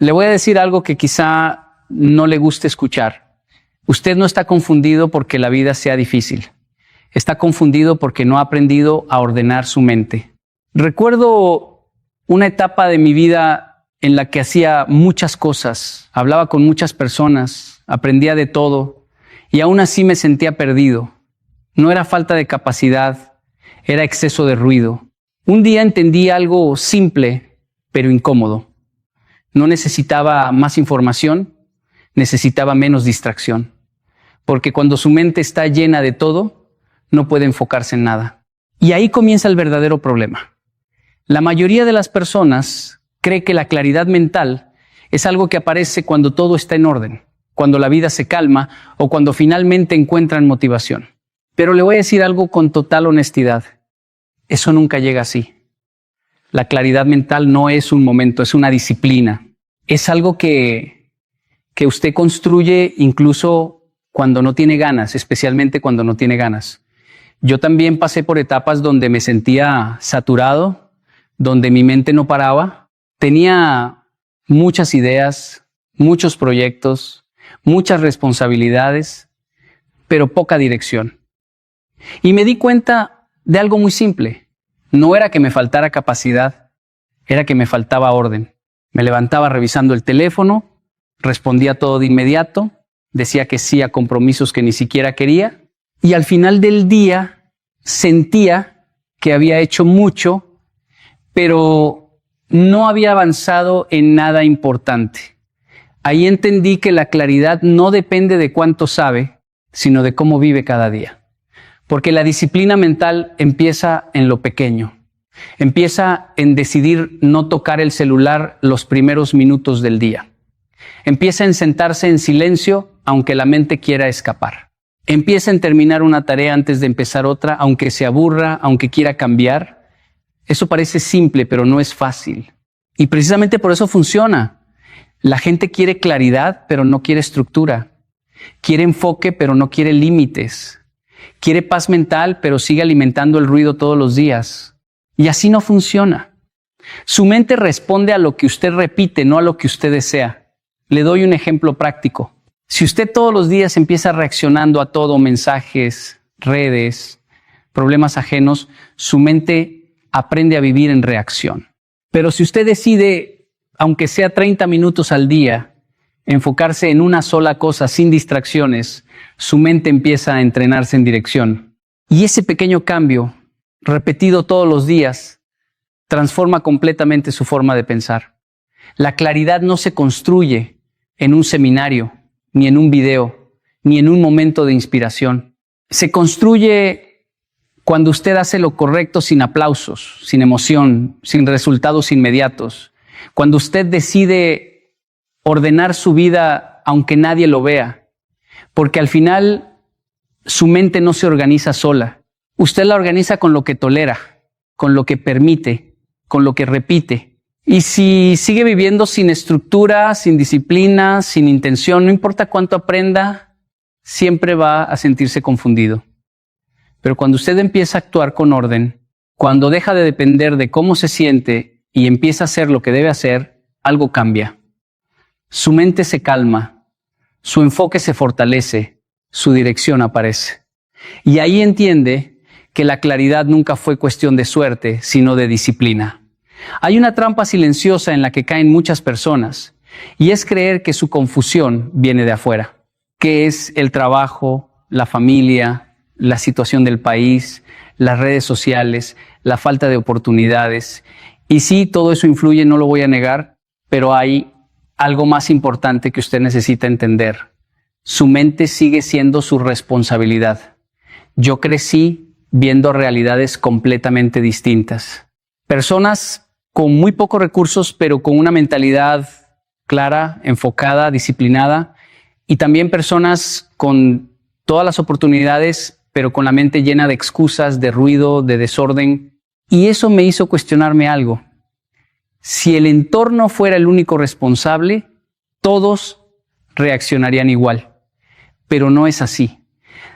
Le voy a decir algo que quizá no le guste escuchar. Usted no está confundido porque la vida sea difícil. Está confundido porque no ha aprendido a ordenar su mente. Recuerdo una etapa de mi vida en la que hacía muchas cosas, hablaba con muchas personas, aprendía de todo y aún así me sentía perdido. No era falta de capacidad, era exceso de ruido. Un día entendí algo simple, pero incómodo. No necesitaba más información, necesitaba menos distracción. Porque cuando su mente está llena de todo, no puede enfocarse en nada. Y ahí comienza el verdadero problema. La mayoría de las personas cree que la claridad mental es algo que aparece cuando todo está en orden, cuando la vida se calma o cuando finalmente encuentran motivación. Pero le voy a decir algo con total honestidad. Eso nunca llega así. La claridad mental no es un momento, es una disciplina. Es algo que usted construye incluso cuando no tiene ganas, especialmente cuando no tiene ganas. Yo también pasé por etapas donde me sentía saturado, donde mi mente no paraba. Tenía muchas ideas, muchos proyectos, muchas responsabilidades, pero poca dirección. Y me di cuenta de algo muy simple. No era que me faltara capacidad, era que me faltaba orden. Me levantaba revisando el teléfono, respondía todo de inmediato, decía que sí a compromisos que ni siquiera quería, y al final del día sentía que había hecho mucho, pero no había avanzado en nada importante. Ahí entendí que la claridad no depende de cuánto sabe, sino de cómo vive cada día. Porque la disciplina mental empieza en lo pequeño. Empieza en decidir no tocar el celular los primeros minutos del día. Empieza en sentarse en silencio, aunque la mente quiera escapar. Empieza en terminar una tarea antes de empezar otra, aunque se aburra, aunque quiera cambiar. Eso parece simple, pero no es fácil. Y precisamente por eso funciona. La gente quiere claridad, pero no quiere estructura. Quiere enfoque, pero no quiere límites. Quiere paz mental, pero sigue alimentando el ruido todos los días. Y así no funciona. Su mente responde a lo que usted repite, no a lo que usted desea. Le doy un ejemplo práctico. Si usted todos los días empieza reaccionando a todo, mensajes, redes, problemas ajenos, su mente aprende a vivir en reacción. Pero si usted decide, aunque sea 30 minutos al día, enfocarse en una sola cosa sin distracciones, su mente empieza a entrenarse en dirección. Y ese pequeño cambio, repetido todos los días, transforma completamente su forma de pensar. La claridad no se construye en un seminario, ni en un video, ni en un momento de inspiración. Se construye cuando usted hace lo correcto sin aplausos, sin emoción, sin resultados inmediatos. Cuando usted decide ordenar su vida aunque nadie lo vea. Porque al final su mente no se organiza sola. Usted la organiza con lo que tolera, con lo que permite, con lo que repite. Y si sigue viviendo sin estructura, sin disciplina, sin intención, no importa cuánto aprenda, siempre va a sentirse confundido. Pero cuando usted empieza a actuar con orden, cuando deja de depender de cómo se siente y empieza a hacer lo que debe hacer, algo cambia. Su mente se calma, su enfoque se fortalece, su dirección aparece. Y ahí entiende que la claridad nunca fue cuestión de suerte, sino de disciplina. Hay una trampa silenciosa en la que caen muchas personas, y es creer que su confusión viene de afuera, que es el trabajo, la familia, la situación del país, las redes sociales, la falta de oportunidades. Y sí, todo eso influye, no lo voy a negar, pero hay algo más importante que usted necesita entender. Su mente sigue siendo su responsabilidad. Yo crecí viendo realidades completamente distintas. Personas con muy pocos recursos, pero con una mentalidad clara, enfocada, disciplinada, y también personas con todas las oportunidades, pero con la mente llena de excusas, de ruido, de desorden. Y eso me hizo cuestionarme algo. Si el entorno fuera el único responsable, todos reaccionarían igual. Pero no es así.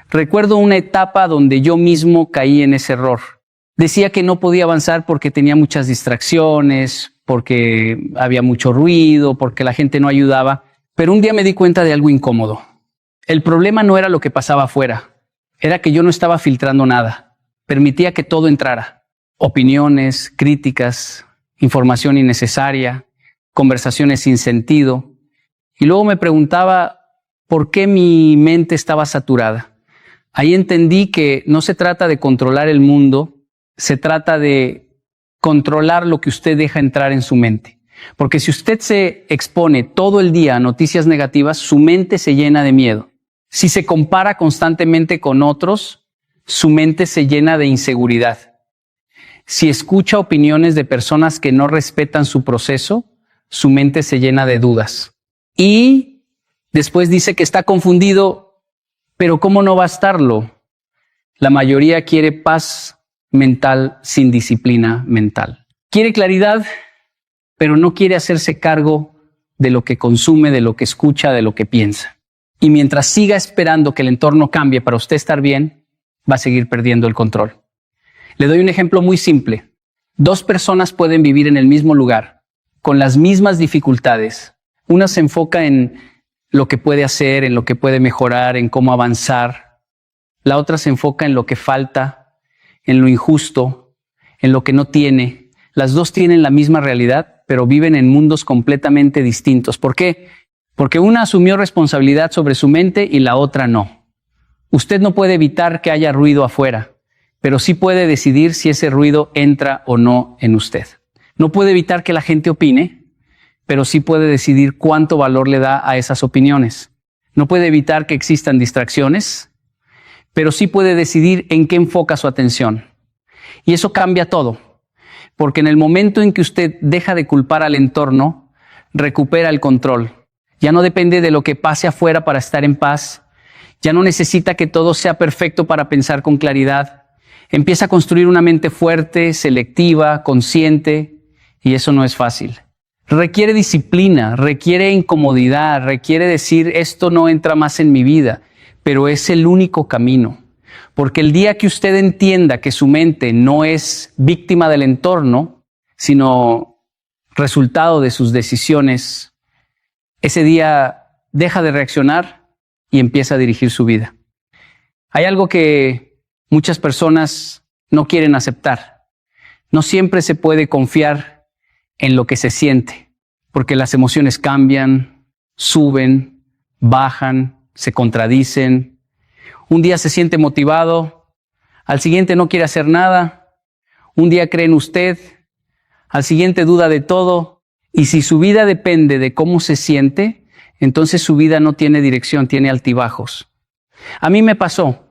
Recuerdo una etapa donde yo mismo caí en ese error. Decía que no podía avanzar porque tenía muchas distracciones, porque había mucho ruido, porque la gente no ayudaba. Pero un día me di cuenta de algo incómodo. El problema no era lo que pasaba afuera, era que yo no estaba filtrando nada. Permitía que todo entrara. Opiniones, críticas, información innecesaria, conversaciones sin sentido. Y luego me preguntaba por qué mi mente estaba saturada. Ahí entendí que no se trata de controlar el mundo, se trata de controlar lo que usted deja entrar en su mente. Porque si usted se expone todo el día a noticias negativas, su mente se llena de miedo. Si se compara constantemente con otros, su mente se llena de inseguridad. Si escucha opiniones de personas que no respetan su proceso, su mente se llena de dudas. Y después dice que está confundido, pero ¿cómo no va a estarlo? La mayoría quiere paz mental sin disciplina mental. Quiere claridad, pero no quiere hacerse cargo de lo que consume, de lo que escucha, de lo que piensa. Y mientras siga esperando que el entorno cambie para usted estar bien, va a seguir perdiendo el control. Le doy un ejemplo muy simple. 2 personas pueden vivir en el mismo lugar, con las mismas dificultades. Una se enfoca en lo que puede hacer, en lo que puede mejorar, en cómo avanzar. La otra se enfoca en lo que falta, en lo injusto, en lo que no tiene. Las 2 tienen la misma realidad, pero viven en mundos completamente distintos. ¿Por qué? Porque una asumió responsabilidad sobre su mente y la otra no. Usted no puede evitar que haya ruido afuera, pero sí puede decidir si ese ruido entra o no en usted. No puede evitar que la gente opine, pero sí puede decidir cuánto valor le da a esas opiniones. No puede evitar que existan distracciones, pero sí puede decidir en qué enfoca su atención. Y eso cambia todo, porque en el momento en que usted deja de culpar al entorno, recupera el control. Ya no depende de lo que pase afuera para estar en paz. Ya no necesita que todo sea perfecto para pensar con claridad. Empieza a construir una mente fuerte, selectiva, consciente, y eso no es fácil. Requiere disciplina, requiere incomodidad, requiere decir esto no entra más en mi vida, pero es el único camino. Porque el día que usted entienda que su mente no es víctima del entorno, sino resultado de sus decisiones, ese día deja de reaccionar y empieza a dirigir su vida. Hay algo que muchas personas no quieren aceptar. No siempre se puede confiar en lo que se siente, porque las emociones cambian, suben, bajan, se contradicen. Un día se siente motivado, al siguiente no quiere hacer nada. Un día cree en usted, al siguiente duda de todo. Y si su vida depende de cómo se siente, entonces su vida no tiene dirección, tiene altibajos. A mí me pasó.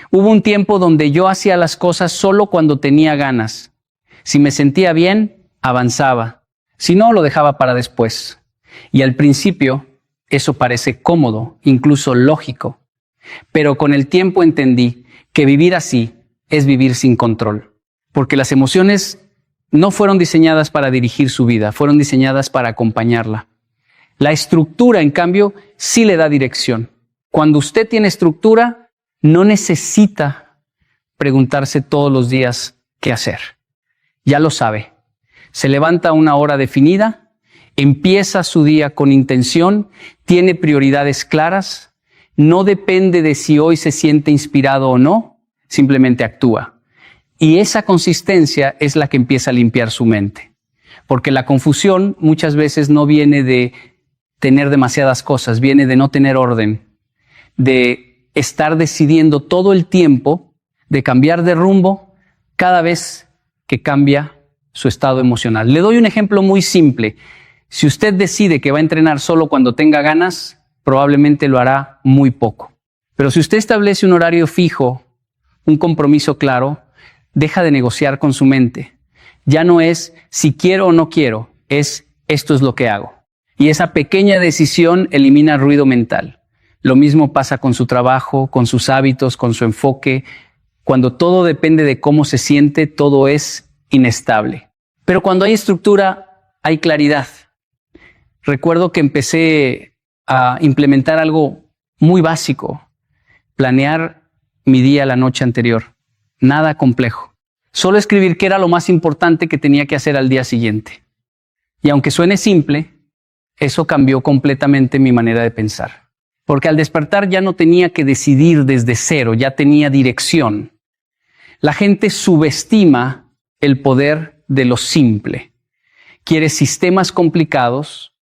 Hubo un tiempo donde yo hacía las cosas solo cuando tenía ganas. Si me sentía bien, avanzaba. Si no, lo dejaba para después. Y al principio, eso parece cómodo, incluso lógico. Pero con el tiempo entendí que vivir así es vivir sin control. Porque las emociones no fueron diseñadas para dirigir su vida, fueron diseñadas para acompañarla. La estructura, en cambio, sí le da dirección. Cuando usted tiene estructura, no necesita preguntarse todos los días qué hacer. Ya lo sabe. Se levanta a una hora definida, empieza su día con intención, tiene prioridades claras, no depende de si hoy se siente inspirado o no, simplemente actúa. Y esa consistencia es la que empieza a limpiar su mente. Porque la confusión muchas veces no viene de tener demasiadas cosas, viene de no tener orden, de estar decidiendo todo el tiempo, de cambiar de rumbo cada vez que cambia su estado emocional. Le doy un ejemplo muy simple. Si usted decide que va a entrenar solo cuando tenga ganas, probablemente lo hará muy poco. Pero si usted establece un horario fijo, un compromiso claro, deja de negociar con su mente. Ya no es si quiero o no quiero, es esto es lo que hago. Y esa pequeña decisión elimina ruido mental. Lo mismo pasa con su trabajo, con sus hábitos, con su enfoque. Cuando todo depende de cómo se siente, todo es inestable. Pero cuando hay estructura, hay claridad. Recuerdo que empecé a implementar algo muy básico. Planear mi día la noche anterior. Nada complejo. Solo escribir qué era lo más importante que tenía que hacer al día siguiente. Y aunque suene simple, eso cambió completamente mi manera de pensar. Porque al despertar ya no tenía que decidir desde cero, ya tenía dirección. La gente subestima el poder de lo simple. Quiere sistemas complicados,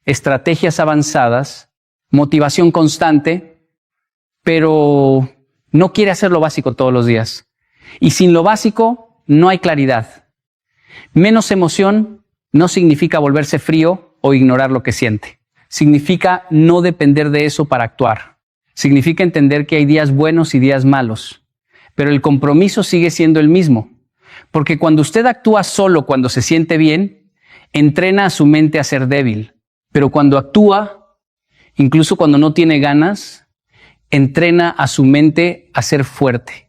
estrategias avanzadas, motivación constante, pero no quiere hacer lo básico todos los días. Y sin lo básico no hay claridad. Menos emoción no significa volverse frío o ignorar lo que siente. Significa no depender de eso para actuar. Significa entender que hay días buenos y días malos. Pero el compromiso sigue siendo el mismo. Porque cuando usted actúa solo cuando se siente bien, entrena a su mente a ser débil. Pero cuando actúa, incluso cuando no tiene ganas, entrena a su mente a ser fuerte.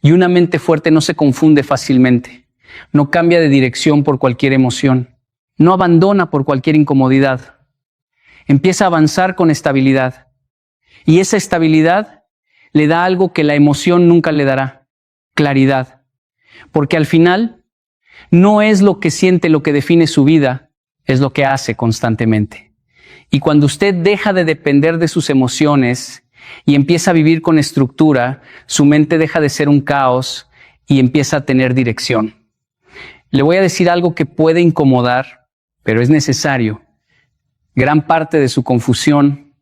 Y una mente fuerte no se confunde fácilmente. No cambia de dirección por cualquier emoción. No abandona por cualquier incomodidad. Empieza a avanzar con estabilidad. Y esa estabilidad le da algo que la emoción nunca le dará: claridad. Porque al final, no es lo que siente lo que define su vida, es lo que hace constantemente. Y cuando usted deja de depender de sus emociones y empieza a vivir con estructura, su mente deja de ser un caos y empieza a tener dirección. Le voy a decir algo que puede incomodar, pero es necesario. Gran parte de su confusión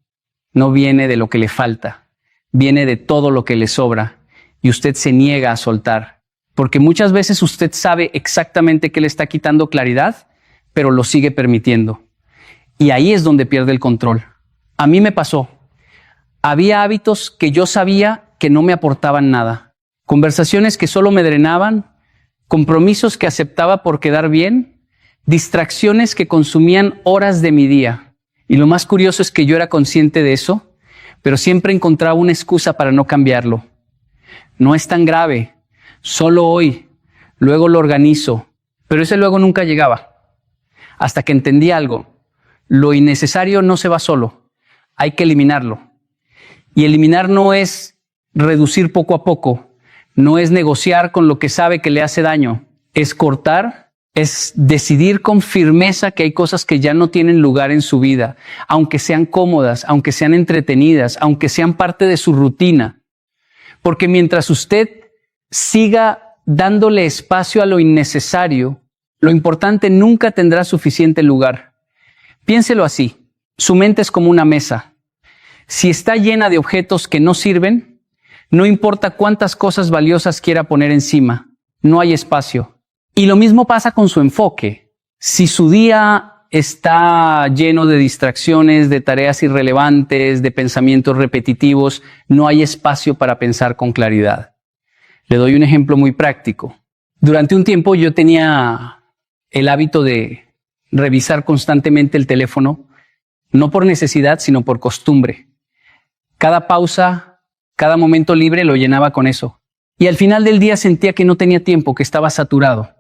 no viene de lo que le falta, viene de todo lo que le sobra y usted se niega a soltar. Porque muchas veces usted sabe exactamente qué le está quitando claridad, pero lo sigue permitiendo. Y ahí es donde pierde el control. A mí me pasó. Había hábitos que yo sabía que no me aportaban nada. Conversaciones que solo me drenaban, compromisos que aceptaba por quedar bien, distracciones que consumían horas de mi día. Y lo más curioso es que yo era consciente de eso, pero siempre encontraba una excusa para no cambiarlo. No es tan grave, solo hoy, luego lo organizo. Pero ese luego nunca llegaba. Hasta que entendí algo: lo innecesario no se va solo, hay que eliminarlo. Y eliminar no es reducir poco a poco, no es negociar con lo que sabe que le hace daño, es cortar, es decidir con firmeza que hay cosas que ya no tienen lugar en su vida, aunque sean cómodas, aunque sean entretenidas, aunque sean parte de su rutina. Porque mientras usted siga dándole espacio a lo innecesario, lo importante nunca tendrá suficiente lugar. Piénselo así: su mente es como una mesa. Si está llena de objetos que no sirven, no importa cuántas cosas valiosas quiera poner encima, no hay espacio. Y lo mismo pasa con su enfoque. Si su día está lleno de distracciones, de tareas irrelevantes, de pensamientos repetitivos, no hay espacio para pensar con claridad. Le doy un ejemplo muy práctico. Durante un tiempo yo tenía el hábito de revisar constantemente el teléfono, no por necesidad, sino por costumbre. Cada pausa, cada momento libre lo llenaba con eso. Y al final del día sentía que no tenía tiempo, que estaba saturado.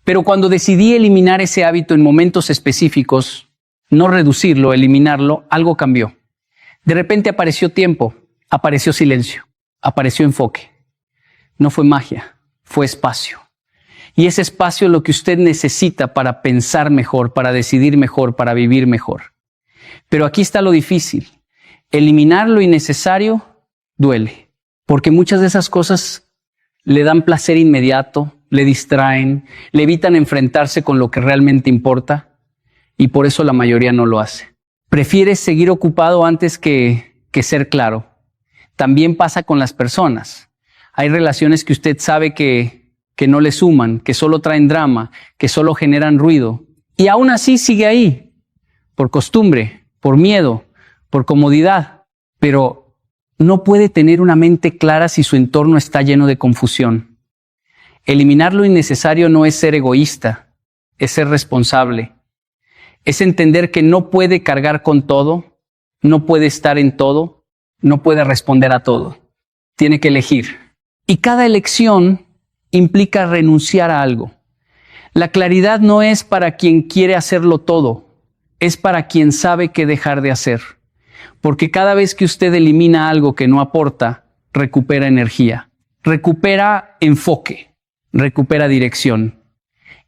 Pero cuando decidí eliminar ese hábito en momentos específicos, no reducirlo, eliminarlo, algo cambió. De repente apareció tiempo, apareció silencio, apareció enfoque. No fue magia, fue espacio. Y ese espacio es lo que usted necesita para pensar mejor, para decidir mejor, para vivir mejor. Pero aquí está lo difícil. Eliminar lo innecesario duele, porque muchas de esas cosas le dan placer inmediato, le distraen, le evitan enfrentarse con lo que realmente importa, y por eso la mayoría no lo hace. Prefiere seguir ocupado antes que ser claro. También pasa con las personas. Hay relaciones que usted sabe que no le suman, que solo traen drama, que solo generan ruido, y aún así sigue ahí, por costumbre, por miedo, por comodidad, pero no puede tener una mente clara si su entorno está lleno de confusión. Eliminar lo innecesario no es ser egoísta, es ser responsable. Es entender que no puede cargar con todo, no puede estar en todo, no puede responder a todo. Tiene que elegir. Y cada elección implica renunciar a algo. La claridad no es para quien quiere hacerlo todo, es para quien sabe qué dejar de hacer. Porque cada vez que usted elimina algo que no aporta, recupera energía, recupera enfoque. recupera dirección.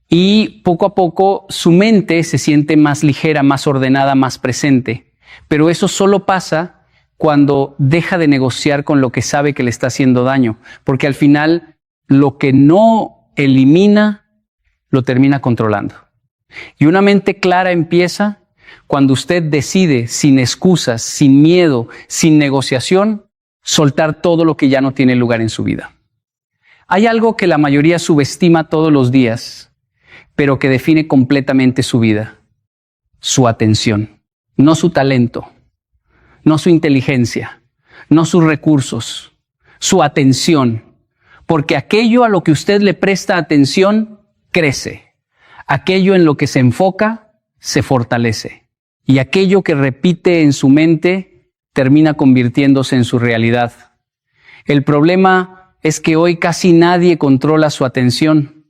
Y poco a poco su mente se siente más ligera, más ordenada, más presente. Pero eso solo pasa cuando deja de negociar con lo que sabe que le está haciendo daño. Porque al final, lo que no elimina, lo termina controlando. Y una mente clara empieza cuando usted decide, sin excusas, sin miedo, sin negociación, soltar todo lo que ya no tiene lugar en su vida. Hay algo que la mayoría subestima todos los días, pero que define completamente su vida: su atención. No su talento, no su inteligencia, no sus recursos, su atención. Porque aquello a lo que usted le presta atención, crece. Aquello en lo que se enfoca, se fortalece. Y aquello que repite en su mente, termina convirtiéndose en su realidad. El problema es que hoy casi nadie controla su atención.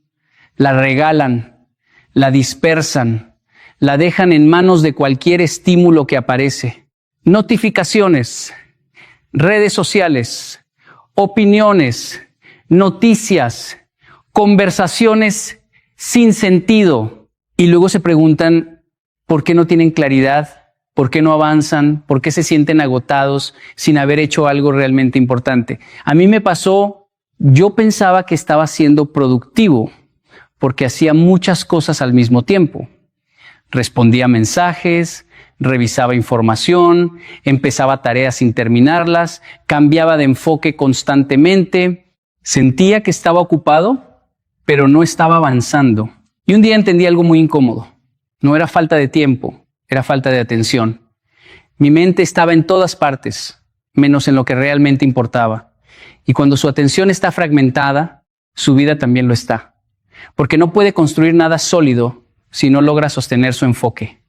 La regalan, la dispersan, la dejan en manos de cualquier estímulo que aparece. Notificaciones, redes sociales, opiniones, noticias, conversaciones sin sentido. Y luego se preguntan por qué no tienen claridad, por qué no avanzan, por qué se sienten agotados sin haber hecho algo realmente importante. A mí me pasó, yo pensaba que estaba siendo productivo porque hacía muchas cosas al mismo tiempo. Respondía mensajes, revisaba información, empezaba tareas sin terminarlas, cambiaba de enfoque constantemente. Sentía que estaba ocupado, pero no estaba avanzando. Y un día entendí algo muy incómodo. No era falta de tiempo, era falta de atención. Mi mente estaba en todas partes, menos en lo que realmente importaba. Y cuando su atención está fragmentada, su vida también lo está. Porque no puede construir nada sólido si no logra sostener su enfoque.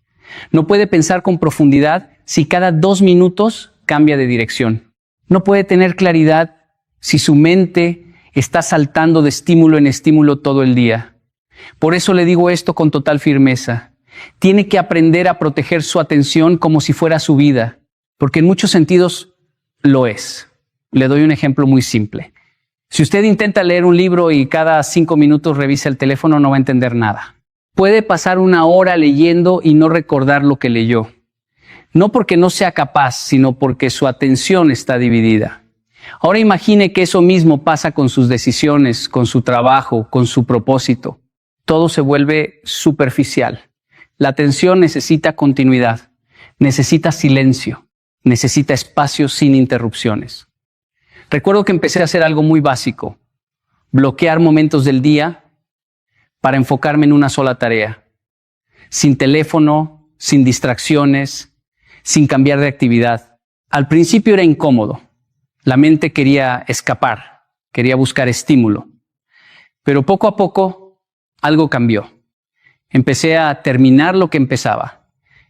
No puede pensar con profundidad si cada 2 minutos cambia de dirección. No puede tener claridad si su mente está saltando de estímulo en estímulo todo el día. Por eso le digo esto con total firmeza. Tiene que aprender a proteger su atención como si fuera su vida, porque en muchos sentidos lo es. Le doy un ejemplo muy simple. Si usted intenta leer un libro y cada 5 minutos revisa el teléfono, no va a entender nada. Puede pasar 1 hora leyendo y no recordar lo que leyó. No porque no sea capaz, sino porque su atención está dividida. Ahora imagine que eso mismo pasa con sus decisiones, con su trabajo, con su propósito. Todo se vuelve superficial. La atención necesita continuidad, necesita silencio, necesita espacio sin interrupciones. Recuerdo que empecé a hacer algo muy básico: bloquear momentos del día para enfocarme en una sola tarea. Sin teléfono, sin distracciones, sin cambiar de actividad. Al principio era incómodo. La mente quería escapar, quería buscar estímulo. Pero poco a poco algo cambió. Empecé a terminar lo que empezaba.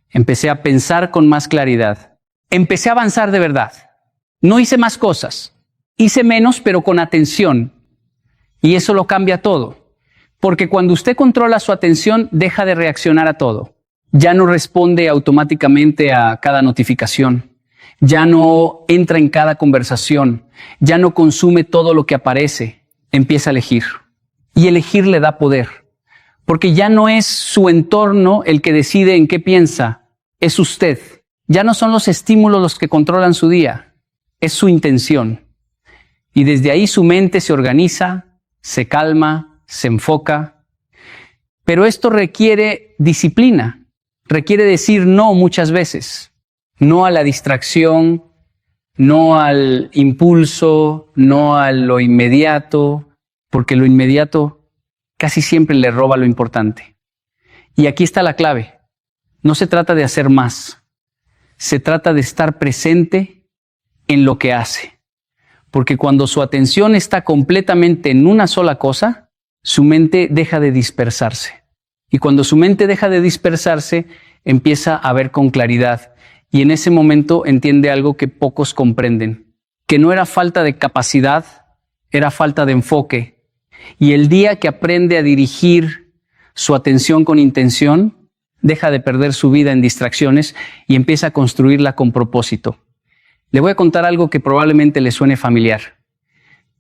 Empecé a pensar con más claridad. Empecé a avanzar de verdad. No hice más cosas. Hice menos, pero con atención. Y eso lo cambia todo. Porque cuando usted controla su atención, deja de reaccionar a todo. Ya no responde automáticamente a cada notificación. Ya no entra en cada conversación. Ya no consume todo lo que aparece. Empieza a elegir. Y elegir le da poder. Porque ya no es su entorno el que decide en qué piensa. Es usted. Ya no son los estímulos los que controlan su día. Es su intención. Y desde ahí su mente se organiza, se calma, se enfoca. Pero esto requiere disciplina. Requiere decir no muchas veces. No a la distracción, no al impulso, no a lo inmediato, porque lo inmediato casi siempre le roba lo importante. Y aquí está la clave. No se trata de hacer más. Se trata de estar presente en lo que hace. Porque cuando su atención está completamente en una sola cosa, su mente deja de dispersarse. Y cuando su mente deja de dispersarse, empieza a ver con claridad. Y en ese momento entiende algo que pocos comprenden. Que no era falta de capacidad, era falta de enfoque. Y el día que aprende a dirigir su atención con intención, deja de perder su vida en distracciones y empieza a construirla con propósito. Le voy a contar algo que probablemente le suene familiar.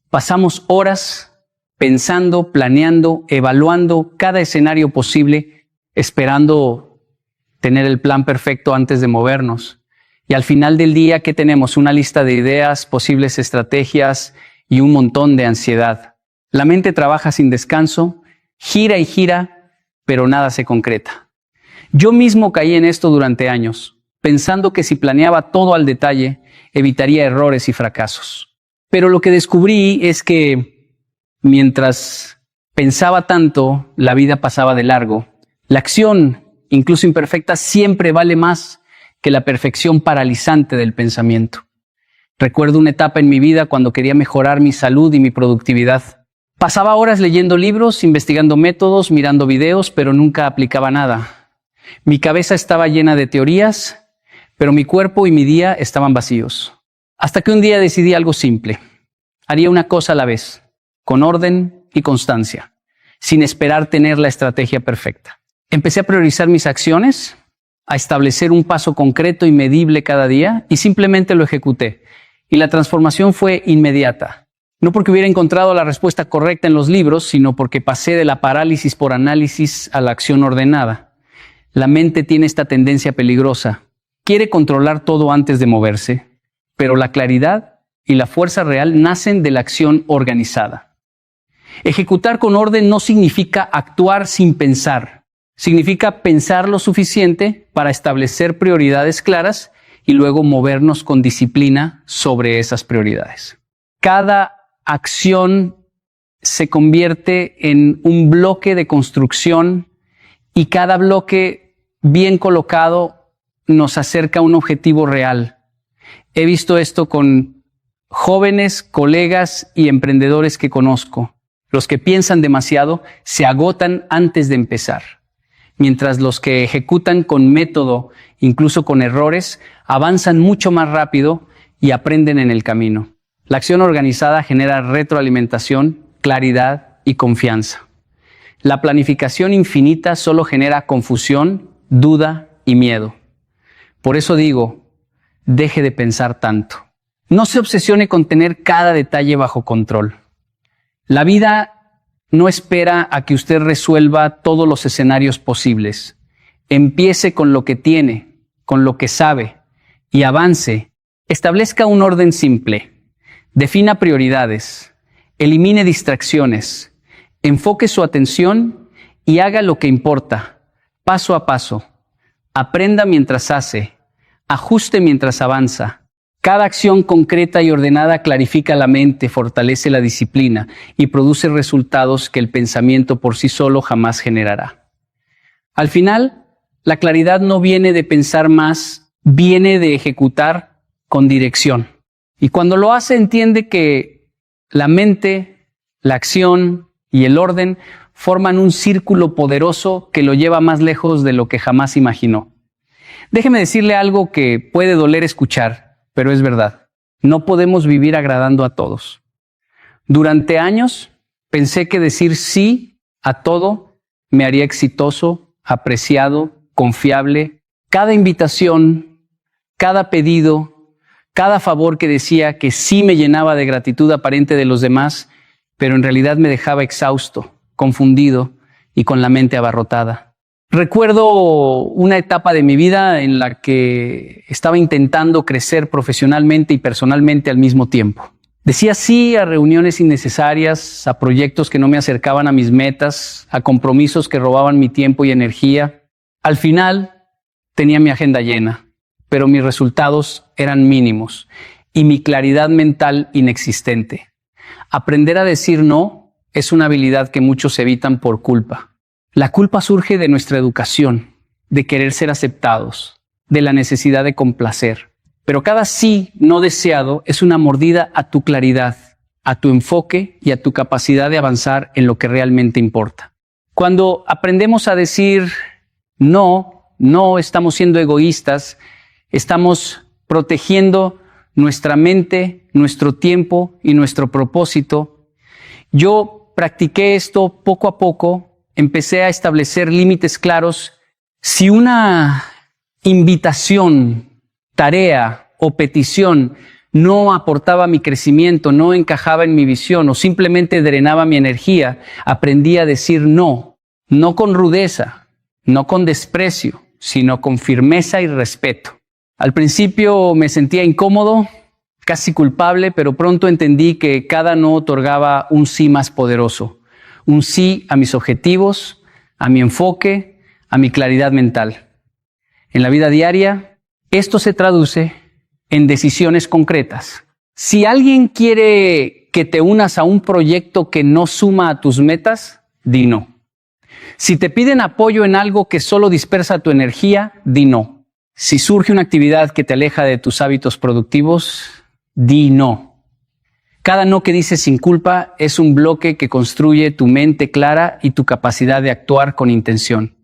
Pasamos horas pensando, planeando, evaluando cada escenario posible, esperando tener el plan perfecto antes de movernos. Y al final del día, ¿qué tenemos? Una lista de ideas, posibles estrategias y un montón de ansiedad. La mente trabaja sin descanso, gira y gira, pero nada se concreta. Yo mismo caí en esto durante años, pensando que si planeaba todo al detalle, evitaría errores y fracasos. Pero lo que descubrí es que mientras pensaba tanto, la vida pasaba de largo. La acción, incluso imperfecta, siempre vale más que la perfección paralizante del pensamiento. Recuerdo una etapa en mi vida cuando quería mejorar mi salud y mi productividad. Pasaba horas leyendo libros, investigando métodos, mirando videos, pero nunca aplicaba nada. Mi cabeza estaba llena de teorías, pero mi cuerpo y mi día estaban vacíos. Hasta que un día decidí algo simple. Haría una cosa a la vez, con orden y constancia, sin esperar tener la estrategia perfecta. Empecé a priorizar mis acciones, a establecer un paso concreto y medible cada día, y simplemente lo ejecuté. Y la transformación fue inmediata. No porque hubiera encontrado la respuesta correcta en los libros, sino porque pasé de la parálisis por análisis a la acción ordenada. La mente tiene esta tendencia peligrosa. Quiere controlar todo antes de moverse, pero la claridad y la fuerza real nacen de la acción organizada. Ejecutar con orden no significa actuar sin pensar. Significa pensar lo suficiente para establecer prioridades claras y luego movernos con disciplina sobre esas prioridades. Cada acción se convierte en un bloque de construcción y cada bloque bien colocado nos acerca a un objetivo real. He visto esto con jóvenes, colegas y emprendedores que conozco. Los que piensan demasiado se agotan antes de empezar, mientras los que ejecutan con método, incluso con errores, avanzan mucho más rápido y aprenden en el camino. La acción organizada genera retroalimentación, claridad y confianza. La planificación infinita solo genera confusión, duda y miedo. Por eso digo, deje de pensar tanto. No se obsesione con tener cada detalle bajo control. La vida no espera a que usted resuelva todos los escenarios posibles. Empiece con lo que tiene, con lo que sabe, y avance. Establezca un orden simple. Defina prioridades. Elimine distracciones. Enfoque su atención y haga lo que importa, paso a paso. Aprenda mientras hace. Ajuste mientras avanza. Cada acción concreta y ordenada clarifica la mente, fortalece la disciplina y produce resultados que el pensamiento por sí solo jamás generará. Al final, la claridad no viene de pensar más, viene de ejecutar con dirección. Y cuando lo hace, entiende que la mente, la acción y el orden forman un círculo poderoso que lo lleva más lejos de lo que jamás imaginó. Déjeme decirle algo que puede doler escuchar, pero es verdad. No podemos vivir agradando a todos. Durante años pensé que decir sí a todo me haría exitoso, apreciado, confiable. Cada invitación, cada pedido, cada favor que decía que sí me llenaba de gratitud aparente de los demás, pero en realidad me dejaba exhausto, confundido y con la mente abarrotada. Recuerdo una etapa de mi vida en la que estaba intentando crecer profesionalmente y personalmente al mismo tiempo. Decía sí a reuniones innecesarias, a proyectos que no me acercaban a mis metas, a compromisos que robaban mi tiempo y energía. Al final tenía mi agenda llena, pero mis resultados eran mínimos y mi claridad mental inexistente. Aprender a decir no es una habilidad que muchos evitan por culpa. La culpa surge de nuestra educación, de querer ser aceptados, de la necesidad de complacer. Pero cada sí no deseado es una mordida a tu claridad, a tu enfoque y a tu capacidad de avanzar en lo que realmente importa. Cuando aprendemos a decir no estamos siendo egoístas, estamos protegiendo nuestra mente, nuestro tiempo y nuestro propósito. Yo practiqué esto poco a poco. Empecé a establecer límites claros. Si una invitación, tarea o petición no aportaba a mi crecimiento, no encajaba en mi visión o simplemente drenaba mi energía, aprendí a decir no, no con rudeza, no con desprecio, sino con firmeza y respeto. Al principio me sentía incómodo, casi culpable, pero pronto entendí que cada no otorgaba un sí más poderoso, un sí a mis objetivos, a mi enfoque, a mi claridad mental. En la vida diaria, esto se traduce en decisiones concretas. Si alguien quiere que te unas a un proyecto que no suma a tus metas, di no. Si te piden apoyo en algo que solo dispersa tu energía, di no. Si surge una actividad que te aleja de tus hábitos productivos, di no. Cada no que dices sin culpa es un bloque que construye tu mente clara y tu capacidad de actuar con intención.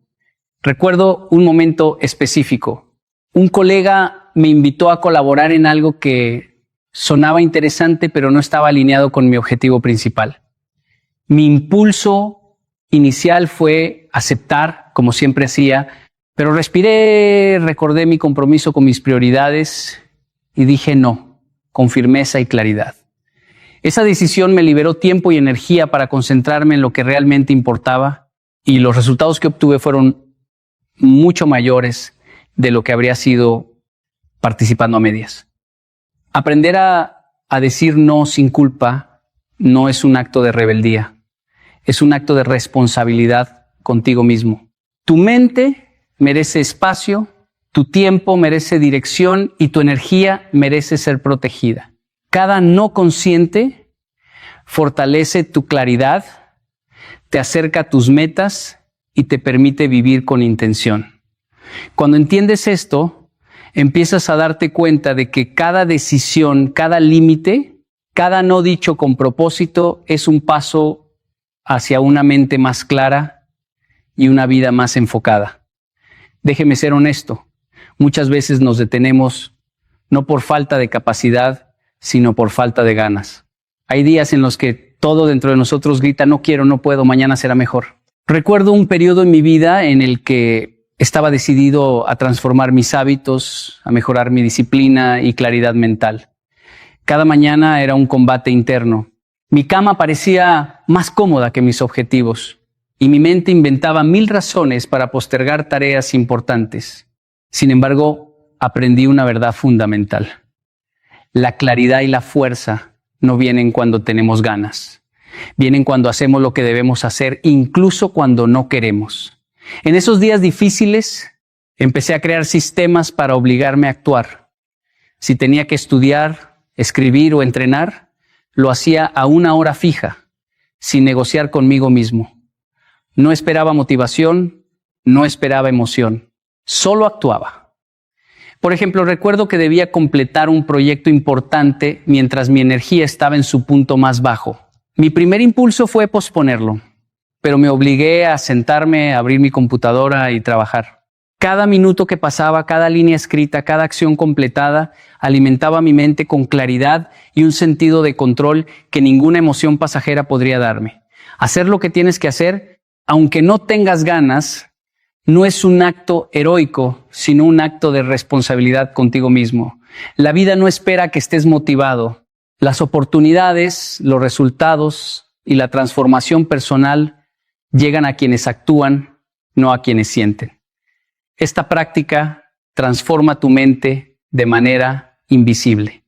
Recuerdo un momento específico. Un colega me invitó a colaborar en algo que sonaba interesante, pero no estaba alineado con mi objetivo principal. Mi impulso inicial fue aceptar, como siempre hacía, pero respiré, recordé mi compromiso con mis prioridades y dije no, con firmeza y claridad. Esa decisión me liberó tiempo y energía para concentrarme en lo que realmente importaba y los resultados que obtuve fueron mucho mayores de lo que habría sido participando a medias. Aprender a decir no sin culpa no es un acto de rebeldía, es un acto de responsabilidad contigo mismo. Tu mente merece espacio, tu tiempo merece dirección y tu energía merece ser protegida. Cada no consciente fortalece tu claridad, te acerca a tus metas y te permite vivir con intención. Cuando entiendes esto, empiezas a darte cuenta de que cada decisión, cada límite, cada no dicho con propósito es un paso hacia una mente más clara y una vida más enfocada. Déjeme ser honesto, muchas veces nos detenemos no por falta de capacidad, sino por falta de ganas. Hay días en los que todo dentro de nosotros grita, no quiero, no puedo, mañana será mejor. Recuerdo un periodo en mi vida en el que estaba decidido a transformar mis hábitos, a mejorar mi disciplina y claridad mental. Cada mañana era un combate interno. Mi cama parecía más cómoda que mis objetivos y mi mente inventaba 1000 razones para postergar tareas importantes. Sin embargo, aprendí una verdad fundamental. La claridad y la fuerza no vienen cuando tenemos ganas. Vienen cuando hacemos lo que debemos hacer, incluso cuando no queremos. En esos días difíciles, empecé a crear sistemas para obligarme a actuar. Si tenía que estudiar, escribir o entrenar, lo hacía a una hora fija, sin negociar conmigo mismo. No esperaba motivación, no esperaba emoción, solo actuaba. Por ejemplo, recuerdo que debía completar un proyecto importante mientras mi energía estaba en su punto más bajo. Mi primer impulso fue posponerlo, pero me obligué a sentarme, a abrir mi computadora y trabajar. Cada minuto que pasaba, cada línea escrita, cada acción completada, alimentaba mi mente con claridad y un sentido de control que ninguna emoción pasajera podría darme. Hacer lo que tienes que hacer, aunque no tengas ganas, no es un acto heroico, sino un acto de responsabilidad contigo mismo. La vida no espera que estés motivado. Las oportunidades, los resultados y la transformación personal llegan a quienes actúan, no a quienes sienten. Esta práctica transforma tu mente de manera invisible.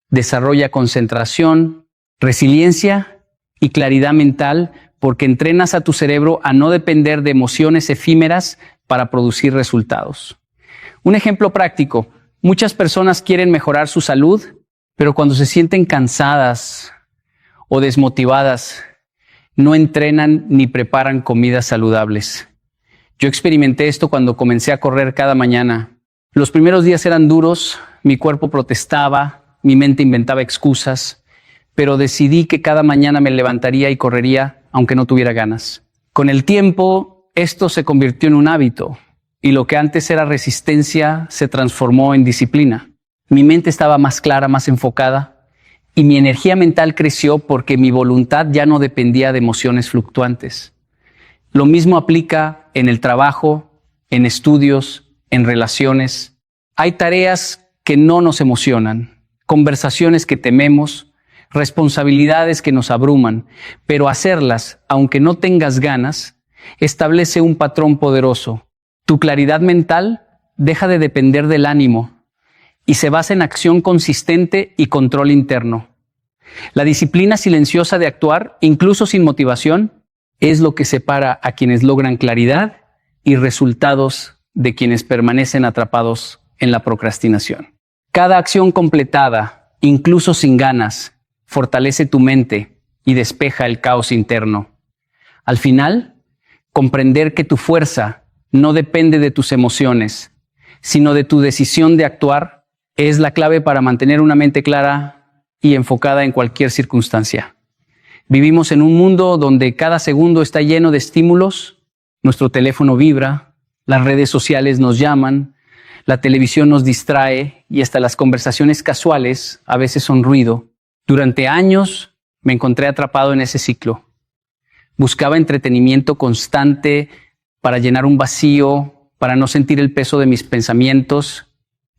Desarrolla concentración, resiliencia y claridad mental porque entrenas a tu cerebro a no depender de emociones efímeras para producir resultados. Un ejemplo práctico. Muchas personas quieren mejorar su salud, pero cuando se sienten cansadas o desmotivadas, no entrenan ni preparan comidas saludables. Yo experimenté esto cuando comencé a correr cada mañana. Los primeros días eran duros, mi cuerpo protestaba, mi mente inventaba excusas, pero decidí que cada mañana me levantaría y correría aunque no tuviera ganas. Con el tiempo, esto se convirtió en un hábito y lo que antes era resistencia se transformó en disciplina. Mi mente estaba más clara, más enfocada y mi energía mental creció porque mi voluntad ya no dependía de emociones fluctuantes. Lo mismo aplica en el trabajo, en estudios, en relaciones. Hay tareas que no nos emocionan, conversaciones que tememos, responsabilidades que nos abruman, pero hacerlas, aunque no tengas ganas, establece un patrón poderoso. Tu claridad mental deja de depender del ánimo y se basa en acción consistente y control interno. La disciplina silenciosa de actuar, incluso sin motivación, es lo que separa a quienes logran claridad y resultados de quienes permanecen atrapados en la procrastinación. Cada acción completada, incluso sin ganas, fortalece tu mente y despeja el caos interno. Al final, comprender que tu fuerza no depende de tus emociones, sino de tu decisión de actuar, es la clave para mantener una mente clara y enfocada en cualquier circunstancia. Vivimos en un mundo donde cada segundo está lleno de estímulos, nuestro teléfono vibra, las redes sociales nos llaman, la televisión nos distrae y hasta las conversaciones casuales a veces son ruido. Durante años me encontré atrapado en ese ciclo. Buscaba entretenimiento constante para llenar un vacío, para no sentir el peso de mis pensamientos,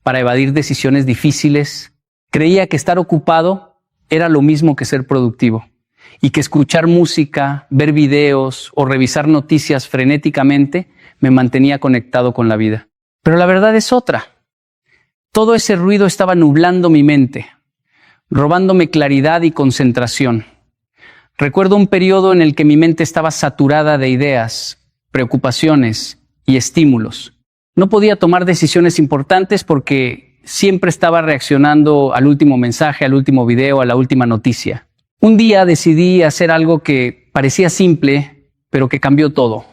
para evadir decisiones difíciles. Creía que estar ocupado era lo mismo que ser productivo y que escuchar música, ver videos o revisar noticias frenéticamente me mantenía conectado con la vida. Pero la verdad es otra. Todo ese ruido estaba nublando mi mente, robándome claridad y concentración. Recuerdo un periodo en el que mi mente estaba saturada de ideas, preocupaciones y estímulos. No podía tomar decisiones importantes porque siempre estaba reaccionando al último mensaje, al último video, a la última noticia. Un día decidí hacer algo que parecía simple, pero que cambió todo.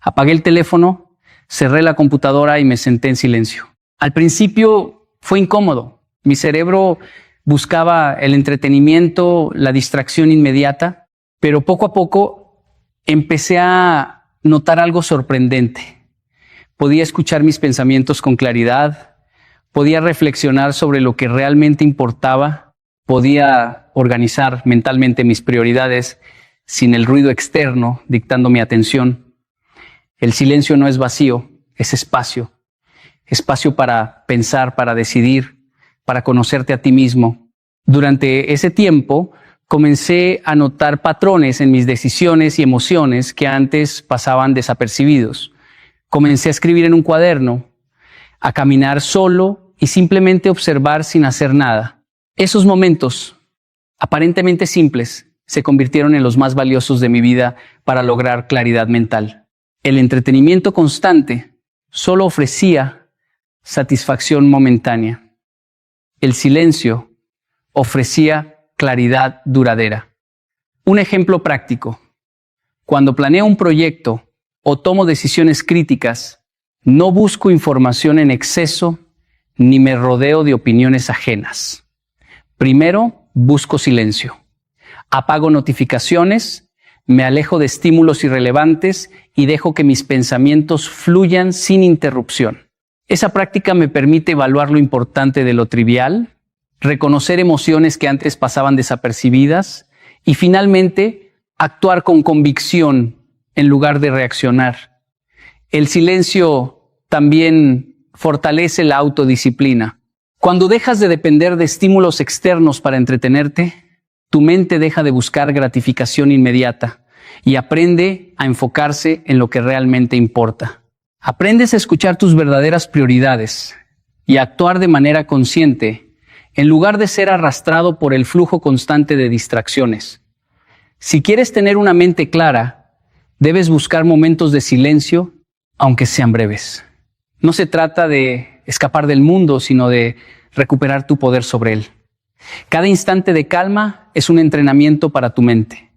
Apagué el teléfono, cerré la computadora y me senté en silencio. Al principio fue incómodo. Mi cerebro buscaba el entretenimiento, la distracción inmediata, pero poco a poco empecé a notar algo sorprendente. Podía escuchar mis pensamientos con claridad, podía reflexionar sobre lo que realmente importaba, podía organizar mentalmente mis prioridades sin el ruido externo dictando mi atención. El silencio no es vacío, es espacio. Espacio para pensar, para decidir, para conocerte a ti mismo. Durante ese tiempo, comencé a notar patrones en mis decisiones y emociones que antes pasaban desapercibidos. Comencé a escribir en un cuaderno, a caminar solo y simplemente observar sin hacer nada. Esos momentos, aparentemente simples, se convirtieron en los más valiosos de mi vida para lograr claridad mental. El entretenimiento constante solo ofrecía satisfacción momentánea. El silencio ofrecía claridad duradera. Un ejemplo práctico. Cuando planeo un proyecto o tomo decisiones críticas, no busco información en exceso ni me rodeo de opiniones ajenas. Primero, busco silencio. Apago notificaciones, me alejo de estímulos irrelevantes y dejo que mis pensamientos fluyan sin interrupción. Esa práctica me permite evaluar lo importante de lo trivial, reconocer emociones que antes pasaban desapercibidas y finalmente actuar con convicción en lugar de reaccionar. El silencio también fortalece la autodisciplina. Cuando dejas de depender de estímulos externos para entretenerte, tu mente deja de buscar gratificación inmediata y aprende a enfocarse en lo que realmente importa. Aprendes a escuchar tus verdaderas prioridades y a actuar de manera consciente en lugar de ser arrastrado por el flujo constante de distracciones. Si quieres tener una mente clara, debes buscar momentos de silencio, aunque sean breves. No se trata de escapar del mundo, sino de recuperar tu poder sobre él. Cada instante de calma es un entrenamiento para tu mente,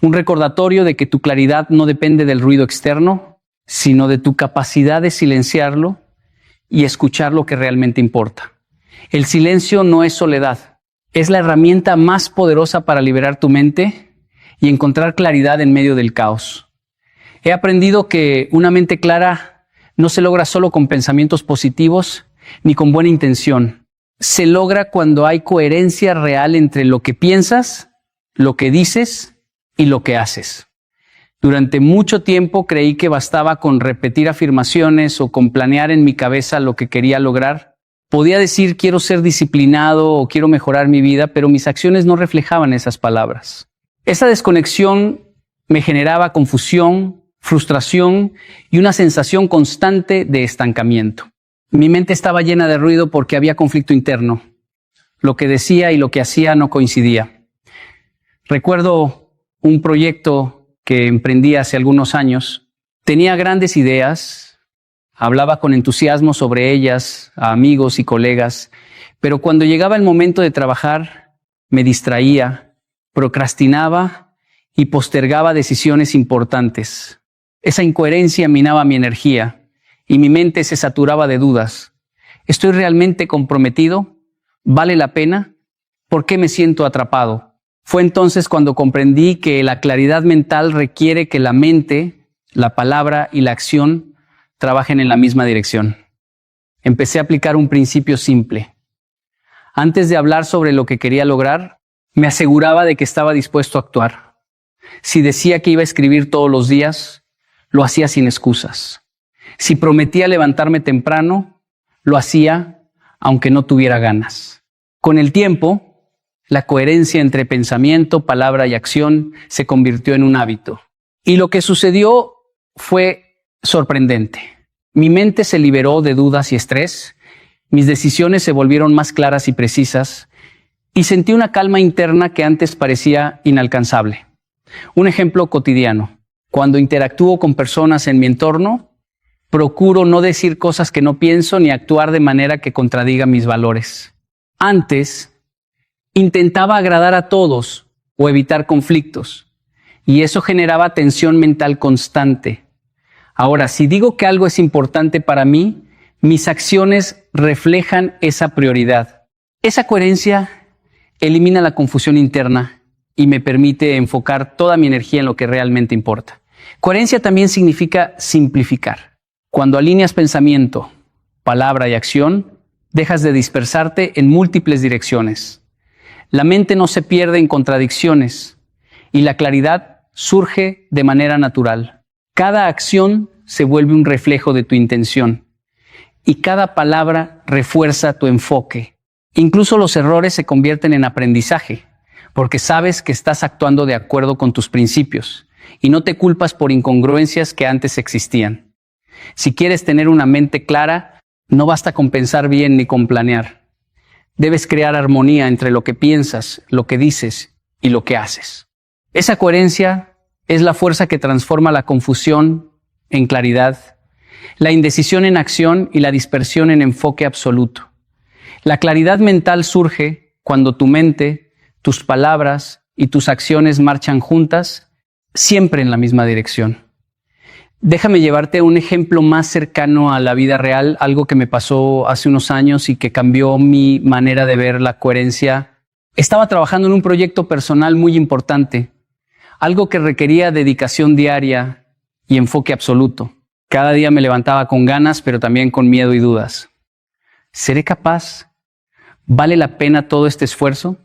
un recordatorio de que tu claridad no depende del ruido externo, sino de tu capacidad de silenciarlo y escuchar lo que realmente importa. El silencio no es soledad, es la herramienta más poderosa para liberar tu mente y encontrar claridad en medio del caos. He aprendido que una mente clara no se logra solo con pensamientos positivos ni con buena intención. Se logra cuando hay coherencia real entre lo que piensas, lo que dices y lo que haces. Durante mucho tiempo creí que bastaba con repetir afirmaciones o con planear en mi cabeza lo que quería lograr, Podía decir quiero ser disciplinado o quiero mejorar mi vida, pero mis acciones no reflejaban esas palabras. Esa desconexión me generaba confusión, frustración y una sensación constante de estancamiento. Mi mente estaba llena de ruido porque había conflicto interno. Lo que decía y lo que hacía no coincidía. Recuerdo un proyecto que emprendí hace algunos años. Tenía grandes ideas, hablaba con entusiasmo sobre ellas a amigos y colegas, pero cuando llegaba el momento de trabajar, me distraía, procrastinaba y postergaba decisiones importantes. Esa incoherencia minaba mi energía y mi mente se saturaba de dudas. ¿Estoy realmente comprometido? ¿Vale la pena? ¿Por qué me siento atrapado? Fue entonces cuando comprendí que la claridad mental requiere que la mente, la palabra y la acción trabajen en la misma dirección. Empecé a aplicar un principio simple. Antes de hablar sobre lo que quería lograr, me aseguraba de que estaba dispuesto a actuar. Si decía que iba a escribir todos los días, lo hacía sin excusas. Si prometía levantarme temprano, lo hacía aunque no tuviera ganas. Con el tiempo, la coherencia entre pensamiento, palabra y acción se convirtió en un hábito. Y lo que sucedió fue sorprendente. Mi mente se liberó de dudas y estrés, mis decisiones se volvieron más claras y precisas, y sentí una calma interna que antes parecía inalcanzable. Un ejemplo cotidiano. Cuando interactúo con personas en mi entorno, procuro no decir cosas que no pienso ni actuar de manera que contradiga mis valores. Antes, intentaba agradar a todos o evitar conflictos, y eso generaba tensión mental constante. Ahora, si digo que algo es importante para mí, mis acciones reflejan esa prioridad. Esa coherencia elimina la confusión interna y me permite enfocar toda mi energía en lo que realmente importa. Coherencia también significa simplificar. Cuando alineas pensamiento, palabra y acción, dejas de dispersarte en múltiples direcciones. La mente no se pierde en contradicciones y la claridad surge de manera natural. Cada acción se vuelve un reflejo de tu intención y cada palabra refuerza tu enfoque. Incluso los errores se convierten en aprendizaje porque sabes que estás actuando de acuerdo con tus principios y no te culpas por incongruencias que antes existían. Si quieres tener una mente clara, no basta con pensar bien ni con planear. Debes crear armonía entre lo que piensas, lo que dices y lo que haces. Esa coherencia es la fuerza que transforma la confusión en claridad, la indecisión en acción y la dispersión en enfoque absoluto. La claridad mental surge cuando tu mente, tus palabras y tus acciones marchan juntas, siempre en la misma dirección. Déjame llevarte a un ejemplo más cercano a la vida real, algo que me pasó hace unos años y que cambió mi manera de ver la coherencia. Estaba trabajando en un proyecto personal muy importante, algo que requería dedicación diaria y enfoque absoluto. Cada día me levantaba con ganas, pero también con miedo y dudas. ¿Seré capaz? ¿Vale la pena todo este esfuerzo?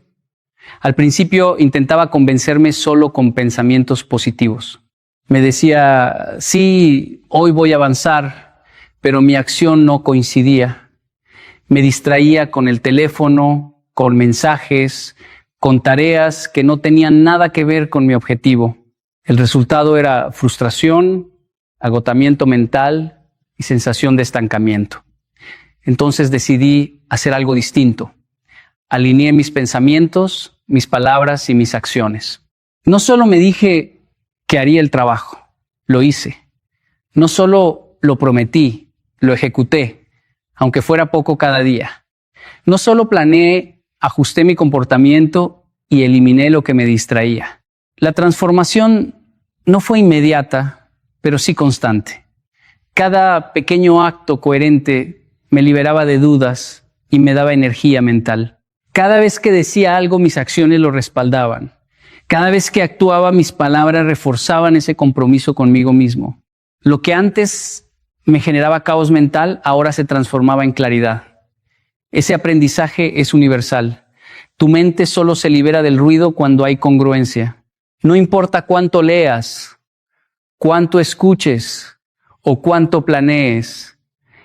Al principio intentaba convencerme solo con pensamientos positivos. Me decía, sí, hoy voy a avanzar, pero mi acción no coincidía. Me distraía con el teléfono, con mensajes, con tareas que no tenían nada que ver con mi objetivo. El resultado era frustración, agotamiento mental y sensación de estancamiento. Entonces decidí hacer algo distinto. Alineé mis pensamientos, mis palabras y mis acciones. No solo me dije que haría el trabajo, lo hice. No solo lo prometí, lo ejecuté, aunque fuera poco cada día. No solo planeé, ajusté mi comportamiento y eliminé lo que me distraía. La transformación no fue inmediata, pero sí constante. Cada pequeño acto coherente me liberaba de dudas y me daba energía mental. Cada vez que decía algo, mis acciones lo respaldaban. Cada vez que actuaba, mis palabras reforzaban ese compromiso conmigo mismo. Lo que antes me generaba caos mental, ahora se transformaba en claridad. Ese aprendizaje es universal. Tu mente solo se libera del ruido cuando hay congruencia. No importa cuánto leas, cuánto escuches o cuánto planees.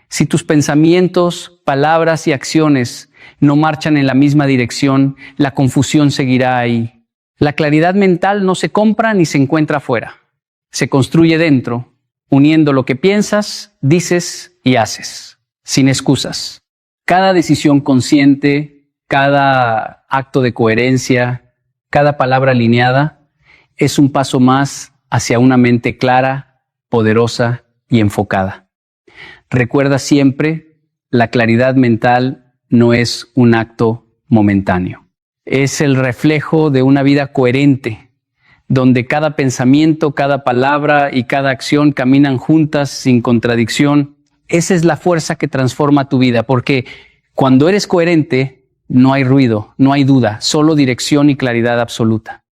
Si tus pensamientos, palabras y acciones no marchan en la misma dirección, la confusión seguirá ahí. La claridad mental no se compra ni se encuentra afuera. Se construye dentro, uniendo lo que piensas, dices y haces, sin excusas. Cada decisión consciente, cada acto de coherencia, cada palabra alineada, es un paso más hacia una mente clara, poderosa y enfocada. Recuerda siempre, la claridad mental no es un acto momentáneo. Es el reflejo de una vida coherente, donde cada pensamiento, cada palabra y cada acción caminan juntas sin contradicción. Esa es la fuerza que transforma tu vida, porque cuando eres coherente, no hay ruido, no hay duda, solo dirección y claridad absoluta.